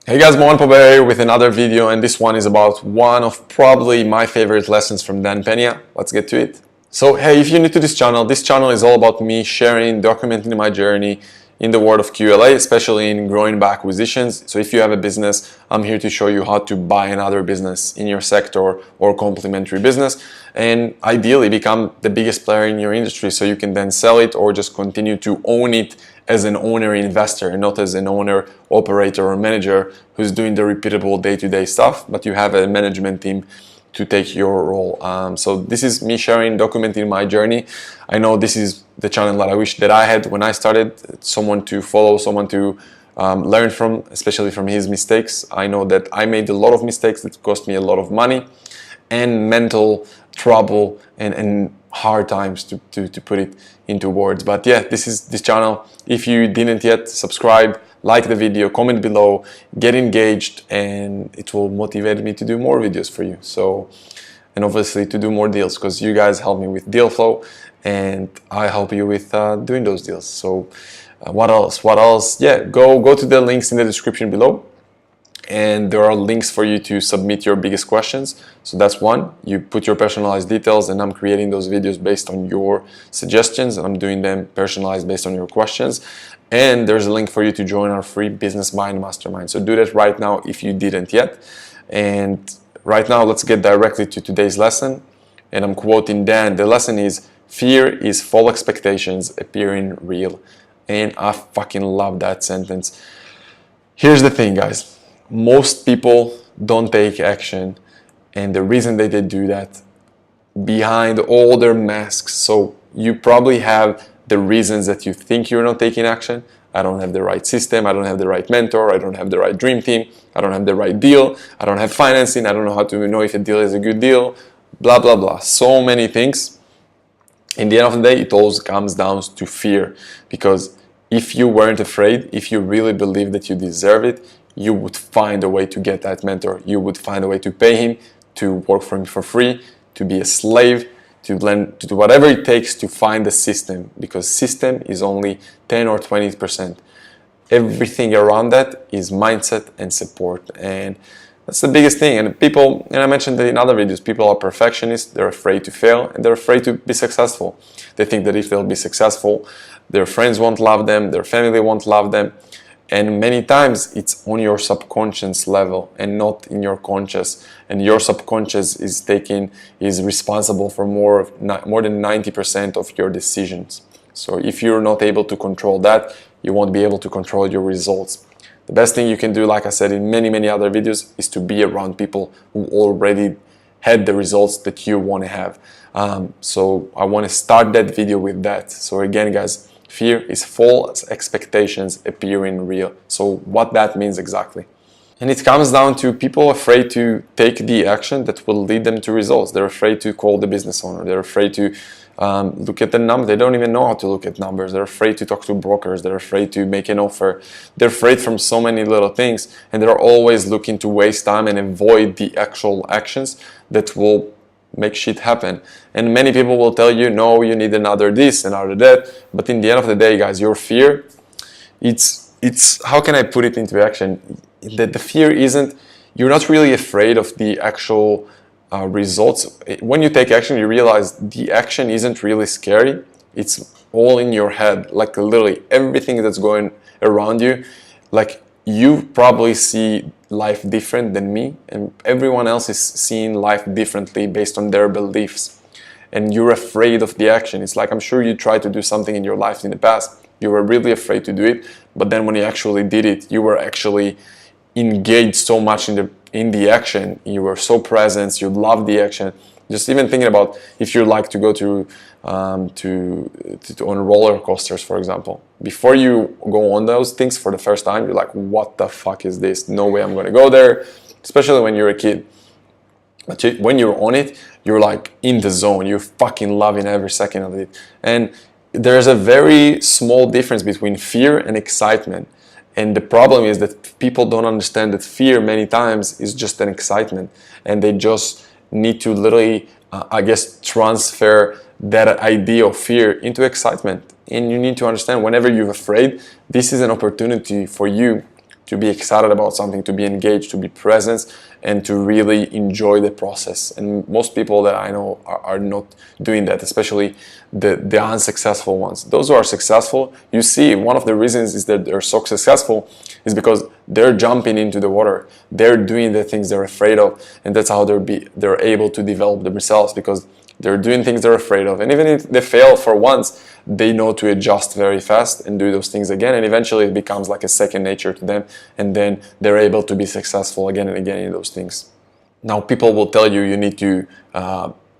Hey guys, Mohan here with another video, and this one is about one of probably my favorite lessons from Dan Pena. Let's get to it. So hey, if you're new to this channel is all about me sharing, documenting my journey in the world of QLA, especially in growing by acquisitions. So if you have a business, I'm here to show you how to buy another business in your sector or complementary business and ideally become the biggest player in your industry so you can then sell it or just continue to own it as an owner investor and not as an owner, operator or manager who's doing the repeatable day-to-day stuff, but you have a management team to take your role. So this is me sharing, documenting my journey. I know this is the channel that I wish that I had when I started, someone to follow, someone to learn from, especially from his mistakes. I know that I made a lot of mistakes that cost me a lot of money and mental trouble and hard times to put it into words. But yeah, this is this channel. If you didn't yet, subscribe, like the video, comment below, get engaged, and it will motivate me to do more videos for you. So, and obviously to do more deals, because you guys help me with deal flow and I help you with doing those deals. So what else? Yeah, go to the links in the description below, and there are links for you to submit your biggest questions. So that's one. You put your personalized details, and I'm creating those videos based on your suggestions, and I'm doing them personalized based on your questions. And there's a link for you to join our free Business Mind Mastermind. So do that right now if you didn't yet. And right now, let's get directly to today's lesson. And I'm quoting Dan. The lesson is, fear is false expectations appearing real. And I fucking love that sentence. Here's the thing, guys. Most people don't take action, and the reason they do that behind all their masks. So you probably have the reasons that you think you're not taking action. I don't have the right system, I don't have the right mentor, I don't have the right dream team, I don't have the right deal, I don't have financing, I don't know how to know if a deal is a good deal, blah blah blah. So many things. In the end of the day, it all comes down to fear, because if you weren't afraid, if you really believe that you deserve it, you would find a way to get that mentor. You would find a way to pay him, to work for him for free, to be a slave, to learn, to do whatever it takes to find the system, because system is only 10 or 20%. Everything around that is mindset and support, and that's the biggest thing. And people, and I mentioned that in other videos, people are perfectionists, they're afraid to fail, and they're afraid to be successful. They think that if they'll be successful, their friends won't love them, their family won't love them. And many times it's on your subconscious level and not in your conscious. And your subconscious is responsible for more than 90% of your decisions. So if you're not able to control that, you won't be able to control your results. The best thing you can do, like I said in many other videos, is to be around people who already had the results that you want to have. So I want to start that video with that. So again, guys, fear is false expectations appearing real. So what that means exactly. And it comes down to people afraid to take the action that will lead them to results. They're afraid to call the business owner. They're afraid to look at the number. They don't even know how to look at numbers. They're afraid to talk to brokers. They're afraid to make an offer. They're afraid from so many little things. And they're always looking to waste time and avoid the actual actions that will make shit happen. And many people will tell you, no, you need another this, another that. But in the end of the day, guys, your fear, it's how can I put it into action? The fear isn't, you're not really afraid of the actual results. When you take action, you realize the action isn't really scary. It's all in your head. Like literally everything that's going around you, like you probably see life different than me, and everyone else is seeing life differently based on their beliefs, and you're afraid of the action. It's like, I'm sure you tried to do something in your life in the past, you were really afraid to do it, but then when you actually did it, you were actually engaged so much in the action, you were so present, you loved the action. Just even thinking about if you like to go on roller coasters, for example. Before you go on those things for the first time, you're like, what the fuck is this? No way I'm going to go there, especially when you're a kid. But when you're on it, you're like in the zone. You're fucking loving every second of it. And there's a very small difference between fear and excitement. And the problem is that people don't understand that fear many times is just an excitement, and they just need to literally, I guess, transfer that idea of fear into excitement. And you need to understand, whenever you're afraid, this is an opportunity for you to be excited about something, to be engaged, to be present, and to really enjoy the process. And most people that I know are not doing that, especially the unsuccessful ones. Those who are successful, you see, one of the reasons is that they're so successful is because they're jumping into the water. They're doing the things they're afraid of, and that's how they're able to develop themselves, because they're doing things they're afraid of. And even if they fail for once, they know to adjust very fast and do those things again, and eventually it becomes like a second nature to them, and then they're able to be successful again and again in those things. Now, people will tell you need to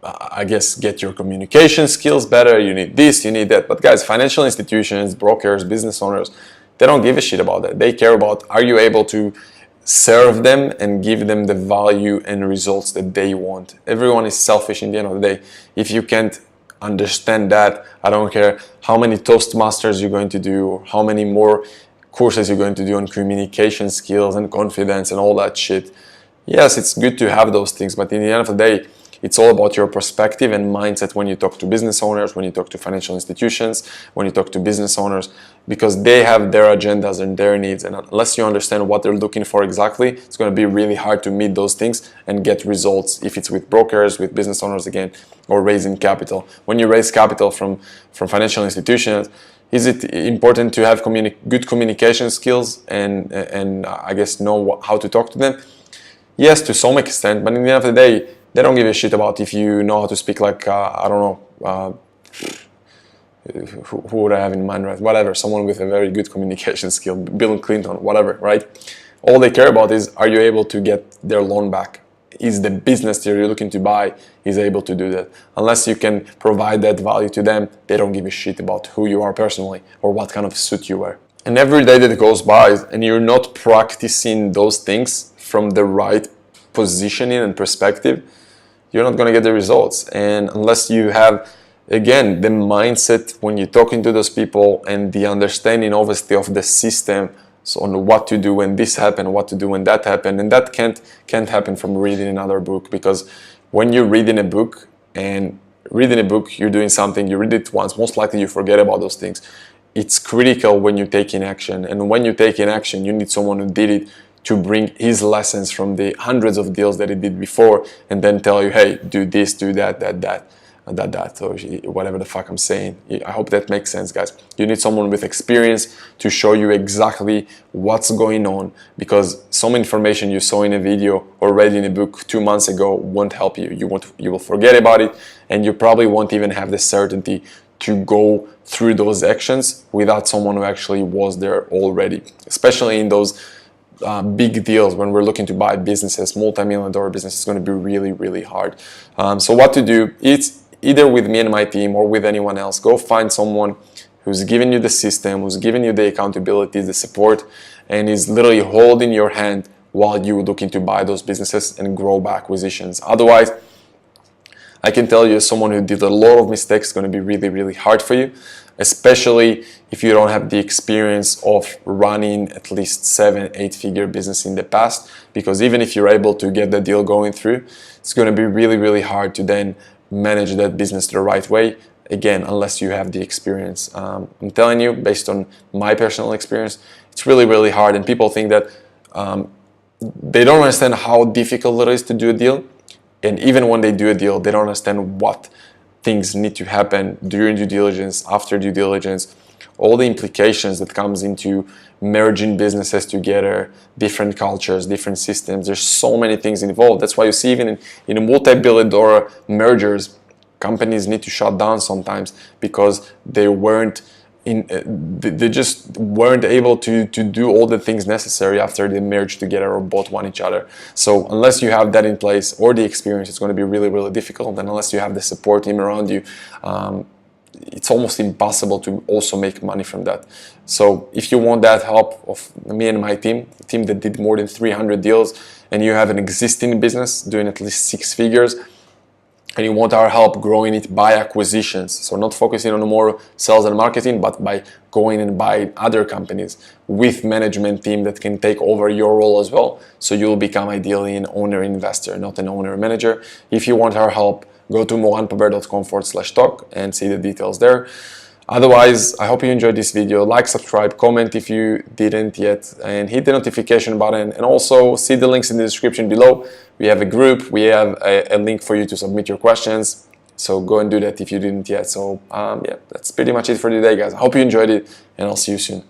I guess get your communication skills better, you need this, you need that. But guys, financial institutions, brokers, business owners, they don't give a shit about that. They care about, are you able to serve them and give them the value and results that they want? Everyone is selfish in the end of the day. If you can't understand that, I don't care how many Toastmasters you're going to do, or how many more courses you're going to do on communication skills and confidence and all that shit. Yes, it's good to have those things, but in the end of the day, it's all about your perspective and mindset when you talk to business owners, when you talk to financial institutions, when you talk to business owners, because they have their agendas and their needs. And unless you understand what they're looking for exactly, it's going to be really hard to meet those things and get results if it's with brokers, with business owners again, or raising capital. When you raise capital from financial institutions, is it important to have good communication skills and I guess know how to talk to them? Yes, to some extent, but in the end of the day, they don't give a shit about if you know how to speak like, I don't know, who would I have in mind, right? Whatever, someone with a very good communication skill, Bill Clinton, whatever, right? All they care about is, are you able to get their loan back? Is the business that you're looking to buy is able to do that? Unless you can provide that value to them, they don't give a shit about who you are personally or what kind of suit you wear. And every day that goes by and you're not practicing those things from the right positioning and perspective, you're not going to get the results. And unless you have, again, the mindset when you're talking to those people and the understanding, obviously, of the system, so on what to do when this happened, what to do when that happened, and that can't happen from reading another book, because when you're reading a book you're doing something, you read it once, most likely you forget about those things. It's critical when you take in action, and when you take in action, you need someone who did it to bring his lessons from the hundreds of deals that he did before, and then tell you, hey, do this, do that, or whatever the fuck I'm saying. I hope that makes sense, guys. You need someone with experience to show you exactly what's going on, because some information you saw in a video or read in a book 2 months ago won't help you. You will forget about it, and you probably won't even have the certainty to go through those actions without someone who actually was there already, especially in those big deals. When we're looking to buy businesses, multi-million-dollar businesses, is going to be really, really hard. So what to do? It's either with me and my team or with anyone else. Go find someone who's giving you the system, who's giving you the accountability, the support, and is literally holding your hand while you're looking to buy those businesses and grow by acquisitions. Otherwise, I can tell you, as someone who did a lot of mistakes, it's going to be really, really hard for you, especially if you don't have the experience of running at least 7-8 figure business in the past, because even if you're able to get the deal going through, it's going to be really, really hard to then manage that business the right way, again, unless you have the experience. I'm telling you, based on my personal experience, it's really, really hard, and people think that they don't understand how difficult it is to do a deal, and even when they do a deal, they don't understand what things need to happen during due diligence, after due diligence, all the implications that comes into merging businesses together, different cultures, different systems. There's so many things involved. That's why you see even in multi-billion-dollar mergers, companies need to shut down sometimes because they just weren't able to do all the things necessary after they merged together or bought each other. So unless you have that in place or the experience, it's going to be really, really difficult. And unless you have the support team around you, it's almost impossible to also make money from that. So if you want that help of me and my team, a team that did more than 300 deals, and you have an existing business doing at least 6 figures, and you want our help growing it by acquisitions, so not focusing on more sales and marketing, but by going and buying other companies with management team that can take over your role as well, so you'll become ideally an owner investor, not an owner manager. If you want our help, go to moranpabert.com/talk and see the details there. Otherwise, I hope you enjoyed this video. Like, subscribe, comment if you didn't yet, and hit the notification button. And also see the links in the description below. We have a group. We have a link for you to submit your questions. So go and do that if you didn't yet. So yeah, that's pretty much it for today, guys. I hope you enjoyed it, and I'll see you soon.